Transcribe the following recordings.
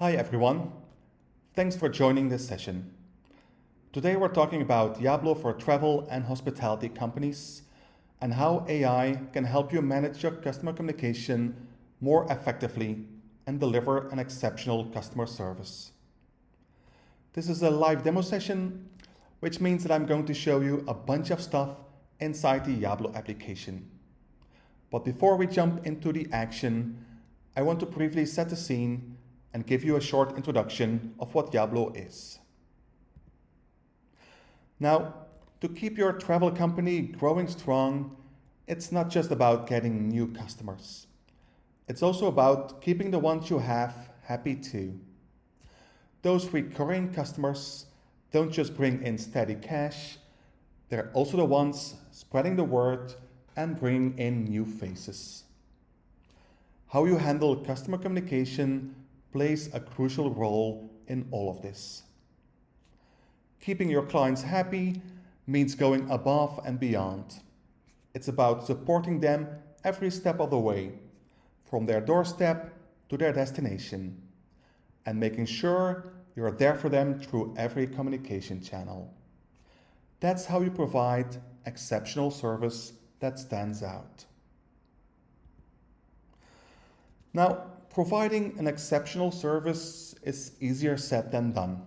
Hi everyone, thanks for joining this session. Today we're talking about Yablo for travel and hospitality companies and how AI can help you manage your customer communication more effectively and deliver an exceptional customer service. This is a live demo session, which means that I'm going to show you a bunch of stuff inside the Yablo application. But before we jump into the action, I want to briefly set the scene and give you a short introduction of what Yablo is. Now, to keep your travel company growing strong, it's not just about getting new customers. It's also about keeping the ones you have happy too. Those recurring customers don't just bring in steady cash, they're also the ones spreading the word and bringing in new faces. How you handle customer communication plays a crucial role in all of this. Keeping your clients happy means going above and beyond. It's about supporting them every step of the way, from their doorstep to their destination, and making sure you're there for them through every communication channel. That's how you provide exceptional service that stands out. Now, providing an exceptional service is easier said than done.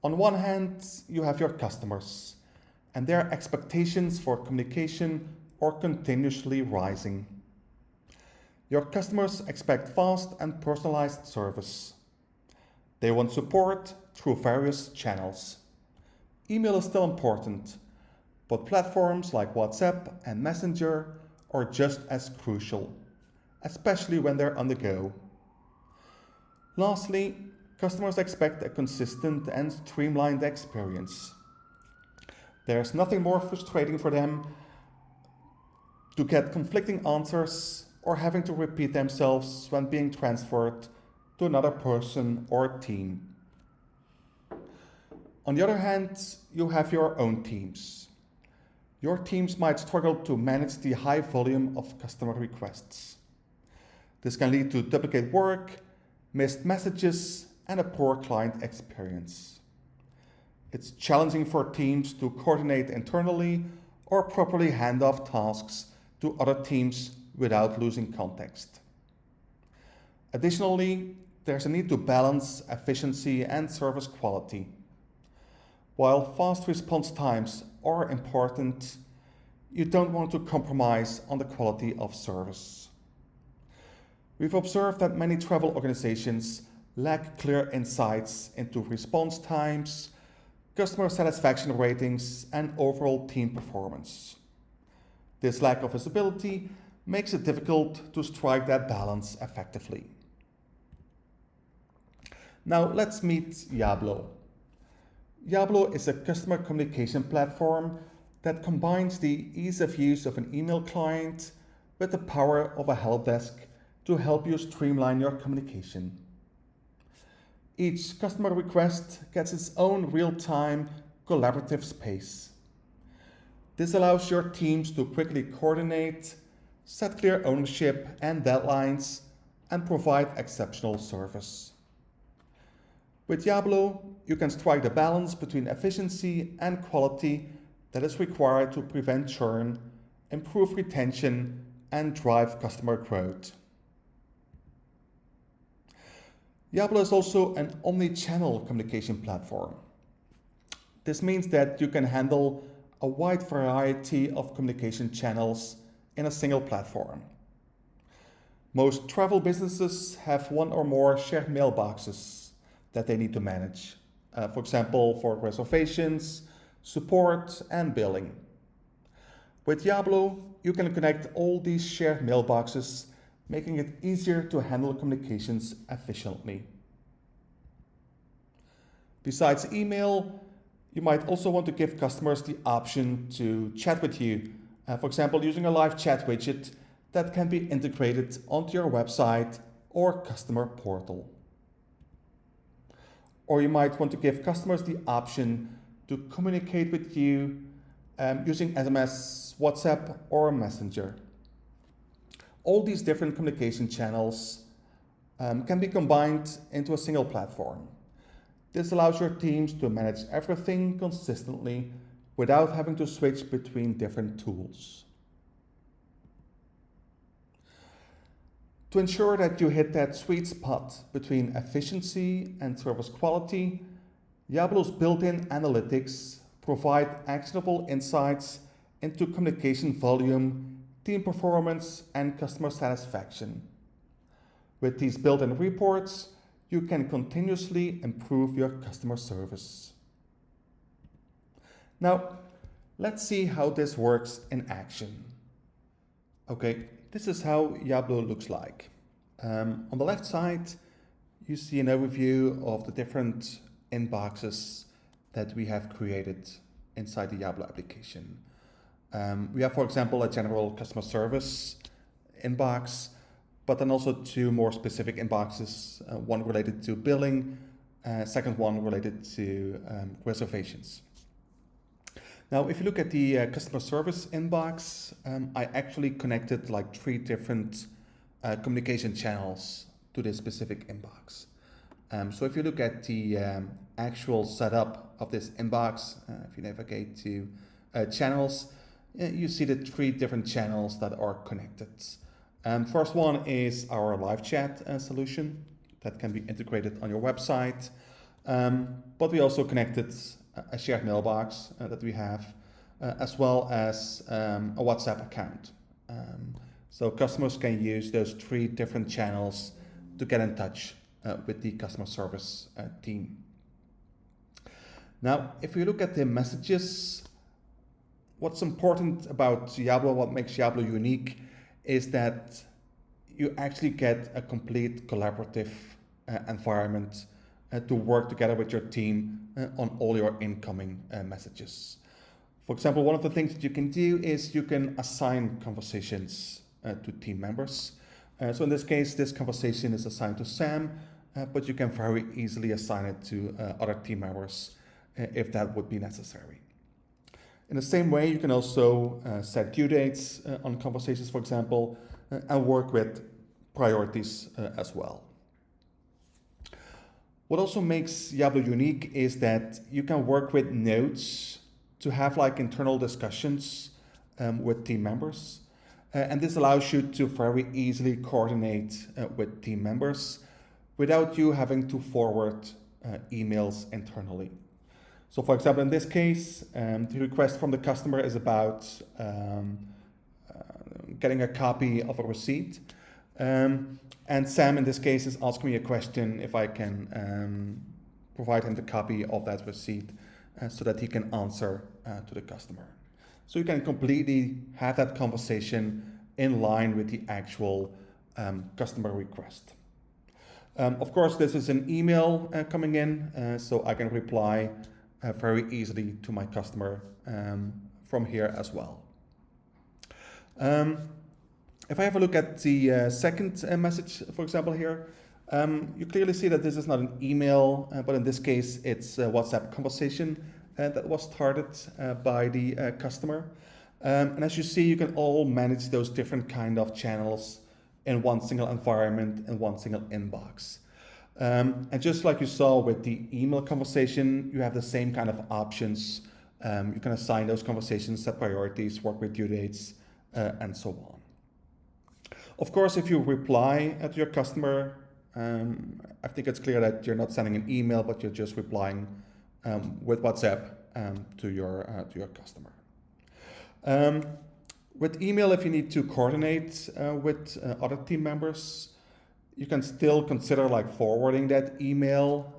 On one hand, you have your customers, and their expectations for communication are continuously rising. Your customers expect fast and personalized service. They want support through various channels. Email is still important, but platforms like WhatsApp and Messenger are just as crucial, especially when they're on the go. Lastly, customers expect a consistent and streamlined experience. There's nothing more frustrating for them to get conflicting answers or having to repeat themselves when being transferred to another person or team. On the other hand, you have your own teams. Your teams might struggle to manage the high volume of customer requests. This can lead to duplicate work, missed messages, and a poor client experience. It's challenging for teams to coordinate internally or properly hand off tasks to other teams without losing context. Additionally, there's a need to balance efficiency and service quality. While fast response times are important, you don't want to compromise on the quality of service. We've observed that many travel organizations lack clear insights into response times, customer satisfaction ratings, and overall team performance. This lack of visibility makes it difficult to strike that balance effectively. Now let's meet Yablo. Yablo is a customer communication platform that combines the ease of use of an email client with the power of a help desk to help you streamline your communication. Each customer request gets its own real-time collaborative space. This allows your teams to quickly coordinate, set clear ownership and deadlines, and provide exceptional service. With Yablo, you can strike the balance between efficiency and quality that is required to prevent churn, improve retention, and drive customer growth. Yablo is also an omni-channel communication platform. This means that you can handle a wide variety of communication channels in a single platform. Most travel businesses have one or more shared mailboxes that they need to manage, for example, for reservations, support, and billing. With Yablo, you can connect all these shared mailboxes, making it easier to handle communications efficiently. Besides email, you might also want to give customers the option to chat with you, for example, using a live chat widget that can be integrated onto your website or customer portal. Or you might want to give customers the option to communicate with you using SMS, WhatsApp, or Messenger. All these different communication channels can be combined into a single platform. This allows your teams to manage everything consistently without having to switch between different tools. To ensure that you hit that sweet spot between efficiency and service quality, Yablo's built-in analytics provide actionable insights into communication volume, team performance, and customer satisfaction. With these built-in reports, you can continuously improve your customer service. Now, let's see how this works in action. Okay, this is how Yablo looks like. On the left side, you see an overview of the different inboxes that we have created inside the Yablo application. We have, for example, a general customer service inbox, but then also two more specific inboxes, one related to billing, second one related to reservations. Now, if you look at the customer service inbox, I actually connected like 3 different communication channels to this specific inbox. So if you look at the actual setup of this inbox, if you navigate to channels, you see the 3 different channels that are connected. First one is our live chat solution that can be integrated on your website, but we also connected a shared mailbox that we have, as well as a WhatsApp account. So customers can use those 3 different channels to get in touch with the customer service team. Now, if we look at the messages, what's important about Yablo, what makes Yablo unique, is that you actually get a complete collaborative environment to work together with your team on all your incoming messages. For example, one of the things that you can do is you can assign conversations to team members. So in this case, this conversation is assigned to Sam, but you can very easily assign it to other team members if that would be necessary. In the same way, you can also set due dates on conversations, for example, and work with priorities as well. What also makes Yablo unique is that you can work with nodes to have like internal discussions with team members. And this allows you to very easily coordinate with team members without you having to forward emails internally. So for example, in this case, the request from the customer is about getting a copy of a receipt. And Sam, in this case, is asking me a question if I can provide him the copy of that receipt so that he can answer to the customer. So you can completely have that conversation in line with the actual customer request. Of course, this is an email coming in, so I can reply very easily to my customer from here as well. If I have a look at the second message, for example, here, you clearly see that this is not an email, but in this case, it's a WhatsApp conversation that was started by the customer. And as you see, you can all manage those different kind of channels in one single environment and one single inbox. And just like you saw with the email conversation, you have the same kind of options. You can assign those conversations, set priorities, work with due dates, and so on. Of course, if you reply to your customer, I think it's clear that you're not sending an email, but you're just replying with WhatsApp to your customer. With email, if you need to coordinate with other team members, you can still consider like forwarding that email.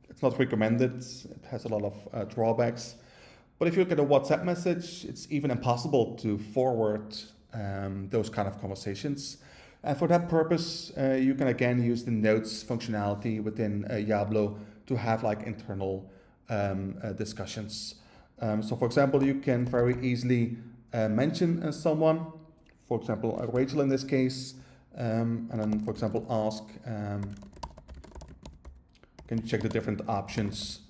It's not recommended. It has a lot of drawbacks. But if you look at a WhatsApp message, it's even impossible to forward those kind of conversations. And for that purpose, you can again use the notes functionality within Yablo to have like internal discussions. So for example, you can very easily mention someone, for example, Rachel in this case, and then for example ask, can you check the different options,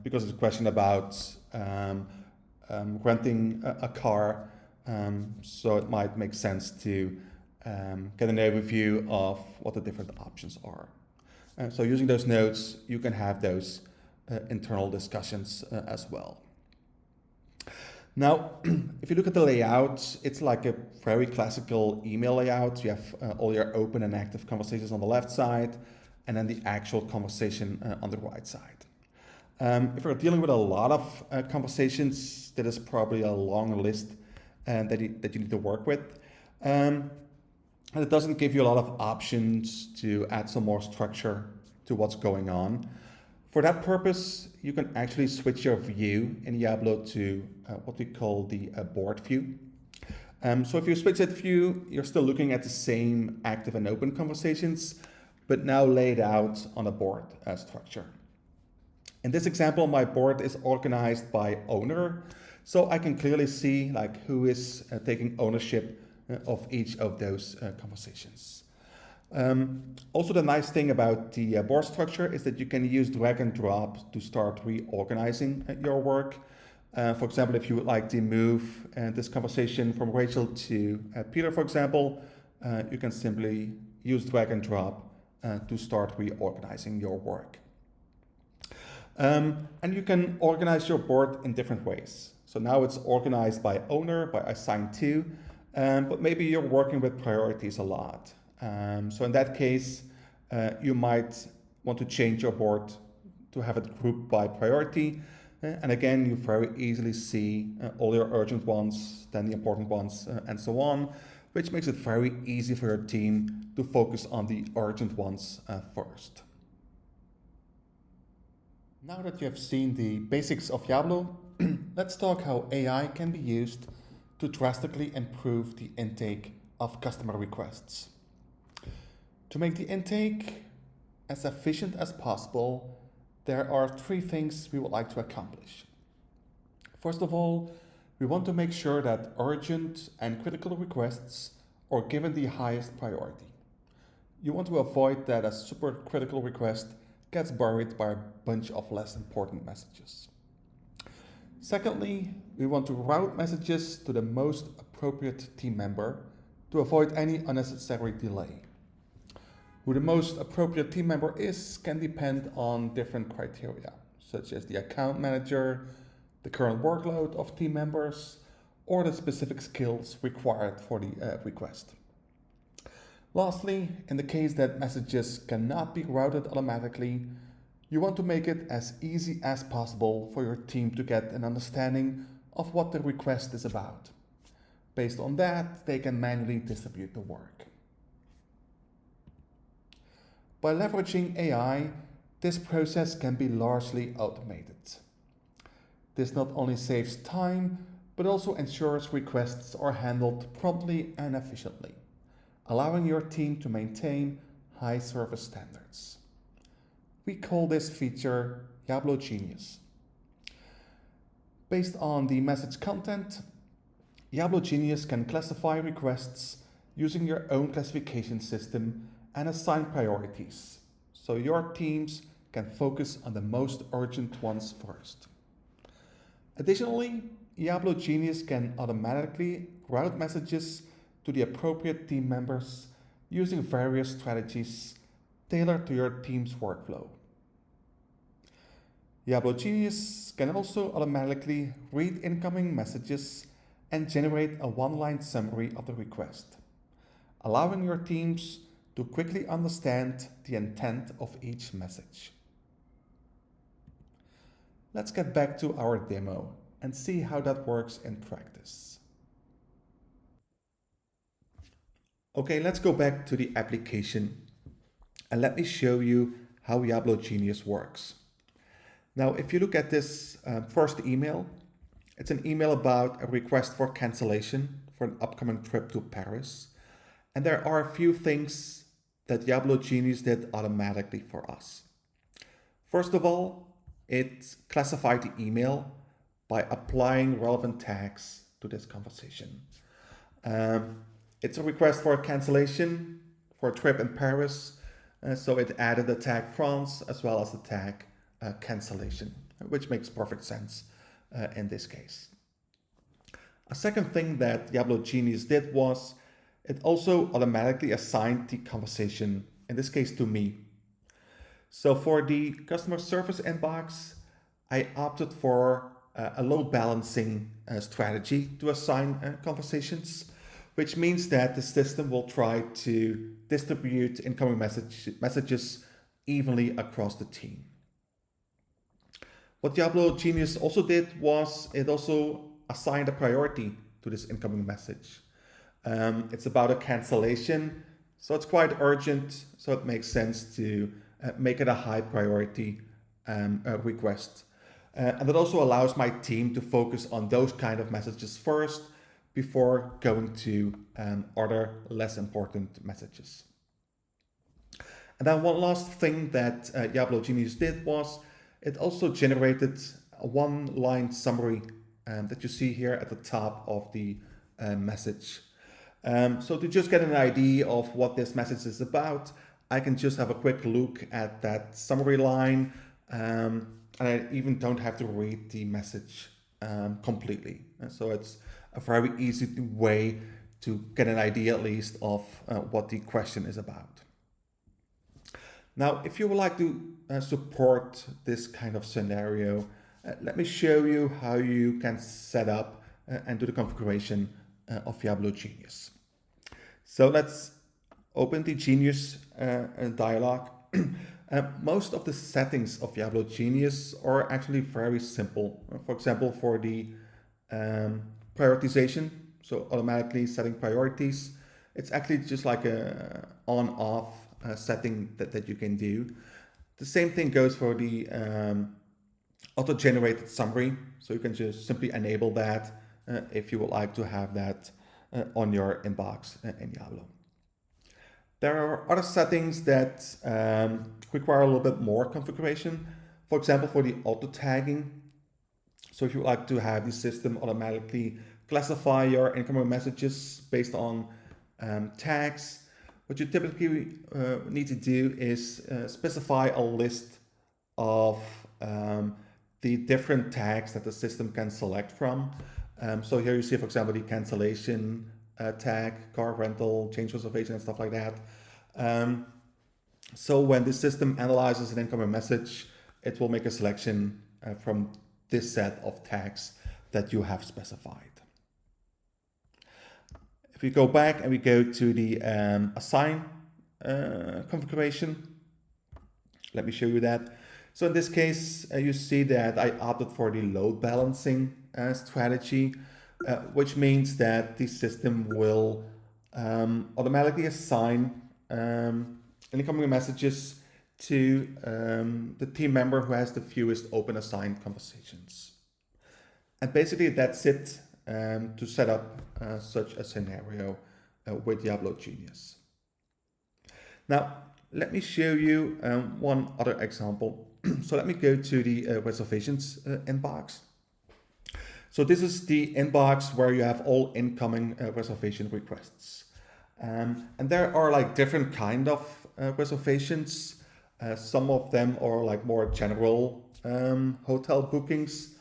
because it's a question about renting a car, so it might make sense to get an overview of what the different options are. So using those notes, you can have those internal discussions as well. Now, if you look at the layout, it's like a very classical email layout. You have all your open and active conversations on the left side, and then the actual conversation on the right side. If you're dealing with a lot of conversations, that is probably a long list that you need to work with. And it doesn't give you a lot of options to add some more structure to what's going on. For that purpose, you can actually switch your view in Yablo to what we call the board view. So if you switch that view, you're still looking at the same active and open conversations, but now laid out on a board structure. In this example, my board is organized by owner, so I can clearly see like who is taking ownership of each of those conversations. Also, the nice thing about the board structure is that you can use drag and drop to start reorganizing your work. For example, if you would like to move this conversation from Rachel to Peter, for example, you can simply use drag and drop to start reorganizing your work. And you can organize your board in different ways. So now it's organized by owner, by assigned to, but maybe you're working with priorities a lot. So in that case, you might want to change your board to have it grouped by priority. And again, you very easily see all your urgent ones, then the important ones, and so on, which makes it very easy for your team to focus on the urgent ones first. Now that you have seen the basics of Yablo, let's talk how AI can be used to drastically improve the intake of customer requests. To make the intake as efficient as possible, there are 3 things we would like to accomplish. First of all, we want to make sure that urgent and critical requests are given the highest priority. You want to avoid that a super critical request gets buried by a bunch of less important messages. Secondly, we want to route messages to the most appropriate team member to avoid any unnecessary delay. Who the most appropriate team member is can depend on different criteria, such as the account manager, the current workload of team members, or the specific skills required for the request. Lastly, in the case that messages cannot be routed automatically, you want to make it as easy as possible for your team to get an understanding of what the request is about. Based on that, they can manually distribute the work. By leveraging AI, this process can be largely automated. This not only saves time, but also ensures requests are handled promptly and efficiently, allowing your team to maintain high service standards. We call this feature Yablo Genius. Based on the message content, Yablo Genius can classify requests using your own classification system and assign priorities, so your teams can focus on the most urgent ones first. Additionally, Yablo Genius can automatically route messages to the appropriate team members using various strategies tailored to your team's workflow. Yablo Genius can also automatically read incoming messages and generate a one-line summary of the request, allowing your teams to quickly understand the intent of each message. Let's get back to our demo and see how that works in practice. Okay, let's go back to the application and let me show you how Yablo Genius works. Now, if you look at this first email, it's an email about a request for cancellation for an upcoming trip to Paris. And there are a few things that Yablo Genius did automatically for us. First of all, it classified the email by applying relevant tags to this conversation. It's a request for a cancellation for a trip in Paris, so it added the tag France as well as the tag cancellation, which makes perfect sense in this case. A second thing that Yablo Genius did was It also automatically assigned the conversation, in this case to me. So for the customer service inbox, I opted for a load balancing strategy to assign conversations, which means that the system will try to distribute incoming messages evenly across the team. What Yablo Genius also did was it also assigned a priority to this incoming message. It's about a cancellation, so it's quite urgent, so it makes sense to make it a high priority request. And it also allows my team to focus on those kind of messages first before going to other less important messages. And then one last thing that Yablo Genius did was it also generated a one-line summary that you see here at the top of the message. So to just get an idea of what this message is about, I can just have a quick look at that summary line, and I even don't have to read the message completely. And so it's a very easy way to get an idea at least of what the question is about. Now, if you would like to support this kind of scenario, let me show you how you can set up and do the configuration of Yablo Genius. So let's open the Genius dialog. Most of the settings of Yablo Genius are actually very simple. For example, for the prioritization, so automatically setting priorities, it's actually just like a on-off setting that you can do. The same thing goes for the auto-generated summary, so you can just simply enable that if you would like to have that on your inbox in Yablo. There are other settings that require a little bit more configuration. For example, for the auto tagging. So if you would like to have the system automatically classify your incoming messages based on tags, what you typically need to do is specify a list of the different tags that the system can select from. So here you see, for example, the cancellation tag, car rental, change reservation, and stuff like that. So when the system analyzes an incoming message, it will make a selection from this set of tags that you have specified. If we go back and we go to the assign configuration, let me show you that. So in this case, you see that I opted for the load balancing strategy, which means that the system will automatically assign incoming messages to the team member who has the fewest open assigned conversations. And basically that's it to set up such a scenario with Yablo Genius. Now, let me show you one other example. So let me go to the reservations inbox. So this is the inbox where you have all incoming reservation requests. And there are like different kind of reservations. Some of them are like more general hotel bookings,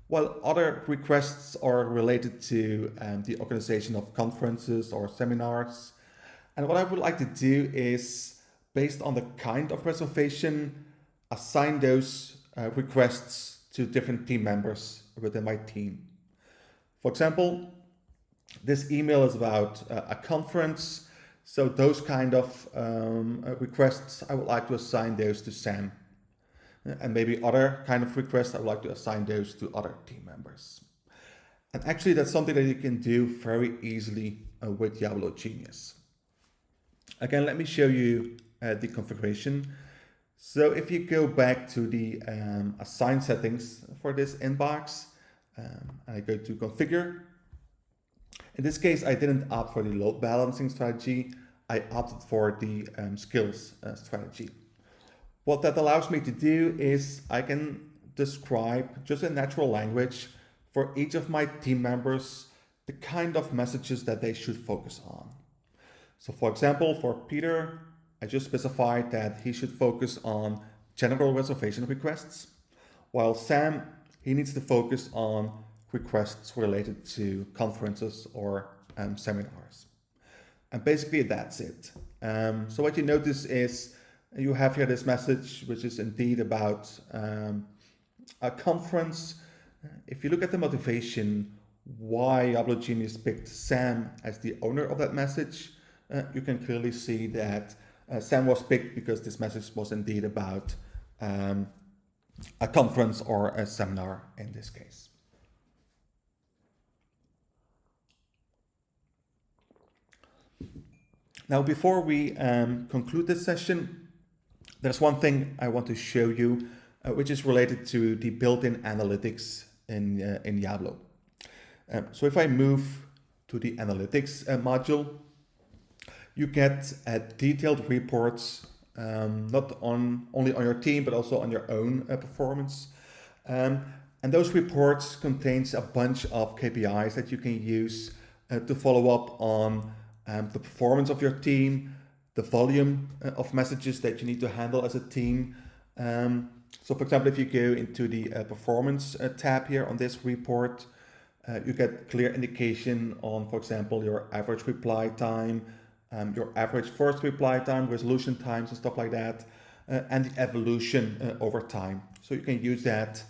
while other requests are related to the organization of conferences or seminars. And what I would like to do is, based on the kind of reservation, assign those requests to different team members within my team. For example, this email is about a conference, so those kind of requests, I would like to assign those to Sam. And maybe other kind of requests, I would like to assign those to other team members. And actually that's something that you can do very easily with Yablo Genius. Again, let me show you the configuration. So if you go back to the assign settings for this inbox, I go to configure. In this case, I didn't opt for the load balancing strategy. I opted for the skills strategy. What that allows me to do is I can describe just in natural language for each of my team members the kind of messages that they should focus on. So for example, for Peter, I just specified that he should focus on general reservation requests, while Sam, he needs to focus on requests related to conferences or seminars. And basically that's it. So what you notice is you have here this message, which is indeed about a conference. If you look at the motivation, why Yablo Genius picked Sam as the owner of that message, you can clearly see that Sam was picked because this message was indeed about a conference or a seminar in this case. Now, before we conclude this session, there's one thing I want to show you, which is related to the built-in analytics in Yablo. So if I move to the analytics module, you get detailed reports, not only on your team, but also on your own performance. And those reports contains a bunch of KPIs that you can use to follow up on the performance of your team, the volume of messages that you need to handle as a team. So for example, if you go into the performance tab here on this report, you get clear indication on, for example, your average reply time, your average first reply time, resolution times and stuff like that, and the evolution over time. So you can use that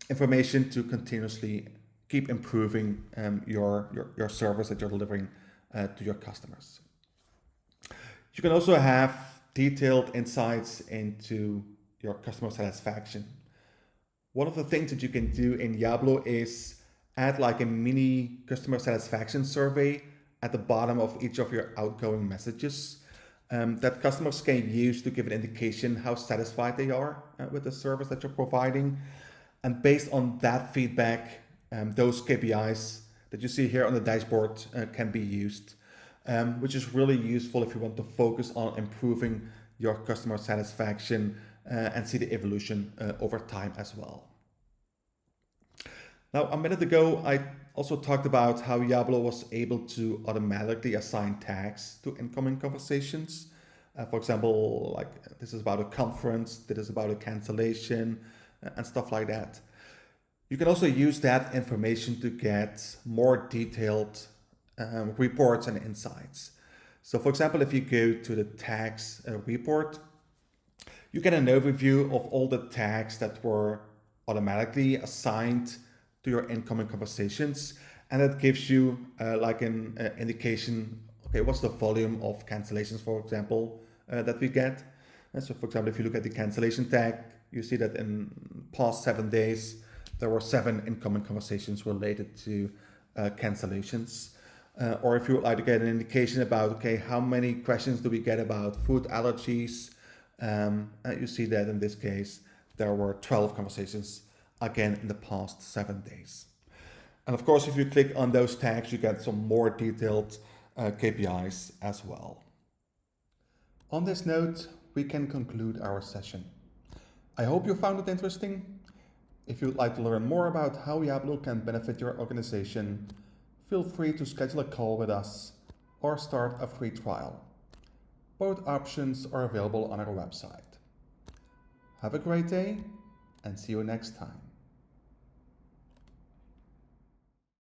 information to continuously keep improving your service that you're delivering to your customers. You can also have detailed insights into your customer satisfaction. One of the things that you can do in Yablo is add like a mini customer satisfaction survey at the bottom of each of your outgoing messages that customers can use to give an indication how satisfied they are with the service that you're providing. And based on that feedback, those KPIs that you see here on the dashboard can be used, which is really useful if you want to focus on improving your customer satisfaction and see the evolution over time as well. Now, a minute ago, I also talked about how Yablo was able to automatically assign tags to incoming conversations. For example, like this is about a conference, this is about a cancellation, and stuff like that. You can also use that information to get more detailed reports and insights. So for example, if you go to the tags report, you get an overview of all the tags that were automatically assigned to your incoming conversations. And that gives you like an indication, okay, what's the volume of cancellations, for example, that we get. And so for example, if you look at the cancellation tag, you see that in past 7 days, there were 7 incoming conversations related to cancellations. Or if you would like to get an indication about, okay, how many questions do we get about food allergies? You see that in this case, there were 12 conversations, again, in the past 7 days. And of course, if you click on those tags, you get some more detailed KPIs as well. On this note, we can conclude our session. I hope you found it interesting. If you'd like to learn more about how Yablo can benefit your organization, feel free to schedule a call with us or start a free trial. Both options are available on our website. Have a great day and see you next time.